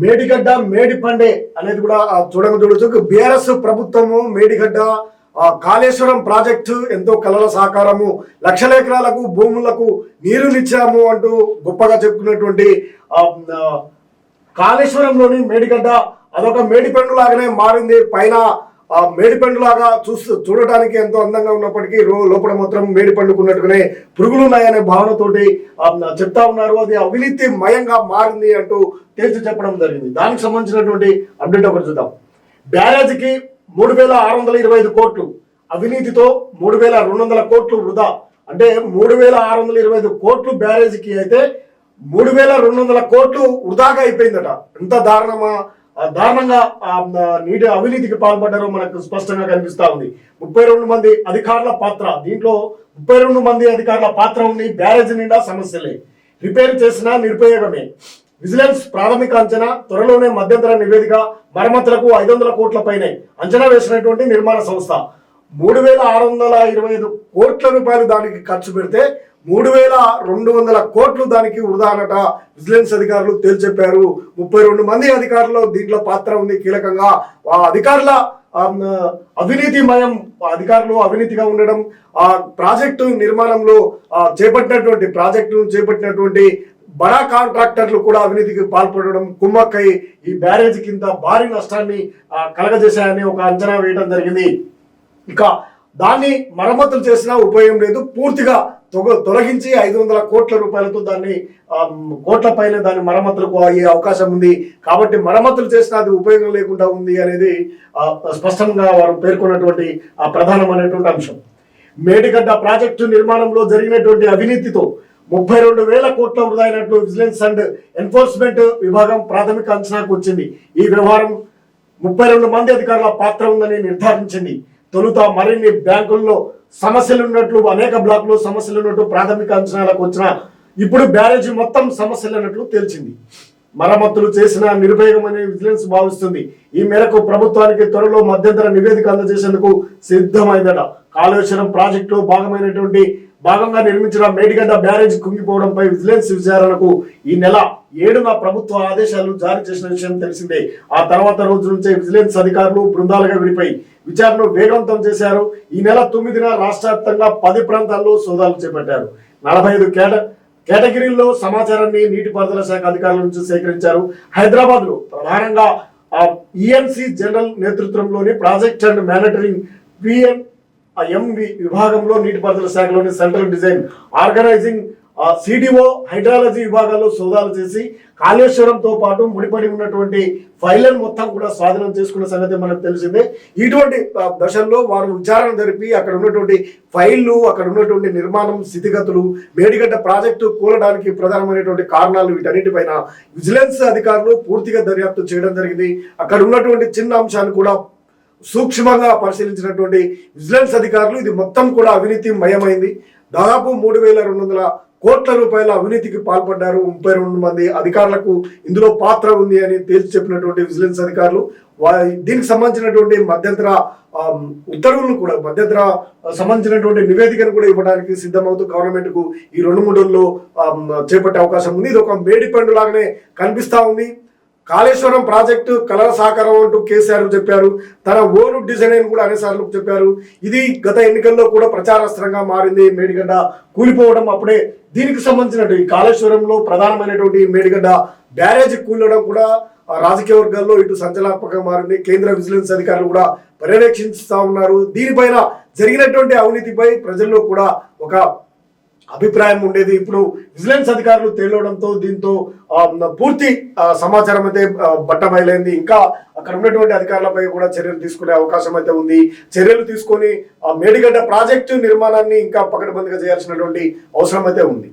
మేడిగడ్డ మేడిపండే అనేది కూడా చూడవచ్చు. బీఆర్ఎస్ ప్రభుత్వము మేడిగడ్డ కాళేశ్వరం ప్రాజెక్టు ఎంతో కలల సహకారము, లక్షల ఎకరాలకు భూములకు నీరునిచ్చాము అంటూ గొప్పగా చెప్పుకున్నటువంటి కాళేశ్వరంలోని మేడిగడ్డ అదొక మేడిపండు లాగానే మారింది. పైన మేడిపండులాగా చూడటానికి ఎంతో అందంగా ఉన్నప్పటికీ లోపల మాత్రం మేడిపండుకున్నట్టుగానే పురుగులు ఉన్నాయనే భావనతోటి చెప్తా ఉన్నారు. అది అవినీతి మయంగా మారింది అంటూ తేల్చి చెప్పడం జరిగింది. దానికి సంబంధించినటువంటి అప్డేట్ ఒకటి చూద్దాం. బ్యారేజీకి 3625 కోట్లు, అవినీతితో 3200 కోట్లు వృధా. అంటే 3625 కోట్లు బ్యారేజీకి అయితే 3200 కోట్లు వృధాగా అయిపోయిందట. ఎంత దారుణంగా నీటి అవినీతికి పాల్పడ్డారో మనకు స్పష్టంగా కనిపిస్తా ఉంది. 32 మంది అధికారుల పాత్ర, దీంట్లో 32 మంది అధికారుల పాత్ర ఉంది. బ్యారేజీ నిండా సమస్యలే, రిపేర్ చేసిన నిరుపయోగమే. విజిలెన్స్ ప్రాథమిక అంచనా, త్వరలోనే మధ్యంతర నివేదిక, మరమ్మతులకు 500 కోట్ల పైనే అంచనా వేసినటువంటి నిర్మాణ సంస్థ 3625 కోట్ల రూపాయలు దానికి ఖర్చు పెడితే 3200 కోట్లు దానికి వృధా అనట విజిలెన్స్ అధికారులు తేల్చెప్పారు. 32 మంది అధికారులు దీంట్లో పాత్ర ఉంది కీలకంగా. ఆ అధికారుల అధికారులు అవినీతిగా ఉండడం, ఆ ప్రాజెక్టు నిర్మాణంలో చేపట్టినటువంటి బడా కాంట్రాక్టర్లు కూడా అవినీతికి పాల్పడడం, కుమ్మక్కై ఈ బ్యారేజ్ కింద భారీ నష్టాన్ని కలగజేశాయని ఒక అంచనా వేయడం జరిగింది. ఇక దాన్ని మరమ్మతులు చేసినా ఉపయోగం లేదు, పూర్తిగా తొలగించి 500 కోట్ల రూపాయలతో కోట్ల పైన దాని మరమ్మతులకు అయ్యే అవకాశం ఉంది. కాబట్టి మరమ్మతులు చేసినా అది ఉపయోగం లేకుండా ఉంది అనేది స్పష్టంగా వారు పేర్కొన్నటువంటి ప్రధానమైనటువంటి అంశం. మేడిగడ్డ ప్రాజెక్టు నిర్మాణంలో జరిగినటువంటి అవినీతితో 32,000 కోట్ల వృధా అయినట్లు విజిలెన్స్ అండ్ ఎన్ఫోర్స్మెంట్ విభాగం ప్రాథమిక అంచనాకు వచ్చింది. ఈ వ్యవహారం 32 మంది అధికారుల పాత్ర ఉందని నిర్ధారించింది. తొలుత మరిన్ని బ్యాంకుల్లో సమస్యలు ఉన్నట్లు, అనేక బ్లాకుల్లో సమస్యలు ఉన్నట్టు ప్రాథమిక అంచనాలకు వచ్చిన ఇప్పుడు బ్యారేజీ మొత్తం సమస్యలు అన్నట్లు తేల్చింది. మరమ్మతులు చేసిన నిరుపయోగమని విజిలెన్స్ భావిస్తుంది. ఈ మేరకు ప్రభుత్వానికి త్వరలో మధ్యంతర నివేదిక అందజేసేందుకు సిద్ధమైందట. కాళేశ్వరం ప్రాజెక్టులో భాగంగా నిర్మించిన మేడిగడ్డ బ్యారేజ్ కుంగిపోవడంపై విజిలెన్స్ విచారణకు ఈ నెల 7న ప్రభుత్వ ఆదేశాలు జారీ చేసిన విషయం తెలిసిందే. ఆ తర్వాత రోజు నుంచే విజిలెన్స్ అధికారులు బృందాలుగా విడిపోయి విచారణను వేగవంతం చేశారు. ఈ నెల 9న రాష్ట్ర వ్యాప్తంగా 10 ప్రాంతాల్లో సోదాలు చేపట్టారు. 45 కేటగిరీల్లో సమాచారాన్ని నీటిపారుదల శాఖ అధికారుల నుంచి సేకరించారు. హైదరాబాద్ లో ప్రధానంగా ఈఎన్సీ జనరల్ నేతృత్వంలోని ప్రాజెక్ట్ అండ్ మానిటరింగ్ ఎంవి విభాగంలో, నీటిపారుదల శాఖలోని central design organizing CDO hydrology విభాగాల్లో సోదాలు చేసి కాళేశ్వరంతో పాటు ముడిపడి ఉన్నటువంటి ఫైళ్లను మొత్తం కూడా స్వాధీనం చేసుకున్న సంగతి మనకు తెలిసిందే. ఇటువంటి దశల్లో వారు విచారణ జరిపి అక్కడ ఉన్నటువంటి ఫైళ్లు, అక్కడ ఉన్నటువంటి నిర్మాణం స్థితిగతులు, మేడిగడ్డ ప్రాజెక్టు కూలడానికి ప్రధానమైనటువంటి కారణాలు, వీటన్నిటిపైన విజిలెన్స్ అధికారులు పూర్తిగా దర్యాప్తు చేయడం జరిగింది. అక్కడ ఉన్నటువంటి చిన్న అంశాన్ని కూడా సూక్ష్మంగా పరిశీలించినటువంటి విజిలెన్స్ అధికారులు ఇది మొత్తం కూడా అవినీతి మయమైంది. దాదాపు 3200 కోట్ల రూపాయల అవినీతికి పాల్పడ్డారు. 32 మంది అధికారులకు ఇందులో పాత్ర ఉంది అని తేల్చి చెప్పినటువంటి విజిలెన్స్ అధికారులు దీనికి సంబంధించినటువంటి మధ్యంతర ఉత్తర్వులను కూడా, మధ్యంతర సంబంధించినటువంటి నివేదికను కూడా ఇవ్వడానికి సిద్ధమవుతూ గవర్నమెంట్ కు ఈ 2-3 రోజుల్లో చేపట్టే అవకాశం ఉంది. ఇది ఒక మేడిపండు లాగానే కనిపిస్తా ఉంది. కాళేశ్వరం ప్రాజెక్టు కలల సహకారం అంటూ కేసీఆర్ చెప్పారు. తన ఓను డిజైన్ కూడా అనేసార్లు చెప్పారు. ఇది గత ఎన్నికల్లో కూడా ప్రచారాస్త్రంగా మారింది. మేడిగడ్డ కూలిపోవడం అప్పుడే దీనికి సంబంధించినట్టు ఈ కాళేశ్వరంలో ప్రధానమైనటువంటి మేడిగడ్డ బ్యారేజ్ కూలడం కూడా రాజకీయ వర్గాల్లో ఇటు సంచలనాత్మకంగా మారింది. కేంద్ర విజిలెన్స్ అధికారులు కూడా పర్యవేక్షిస్తా ఉన్నారు. దీనిపైన జరిగినటువంటి అవినీతిపై ప్రజల్లో కూడా ఒక అభిప్రాయం ఉండేది. ఇప్పుడు విజిలెన్స్ అధికారులు తేలవడంతో దీంతో పూర్తి సమాచారం అయితే బట్టబయలైంది. ఇంకా అక్కడ ఉన్నటువంటి అధికారులపై కూడా చర్యలు తీసుకునే అవకాశం అయితే ఉంది. చర్యలు తీసుకొని మేడిగడ్డ ప్రాజెక్టు నిర్మాణాన్ని ఇంకా పకడ్బందీగా చేయాల్సినటువంటి అవసరం అయితే ఉంది.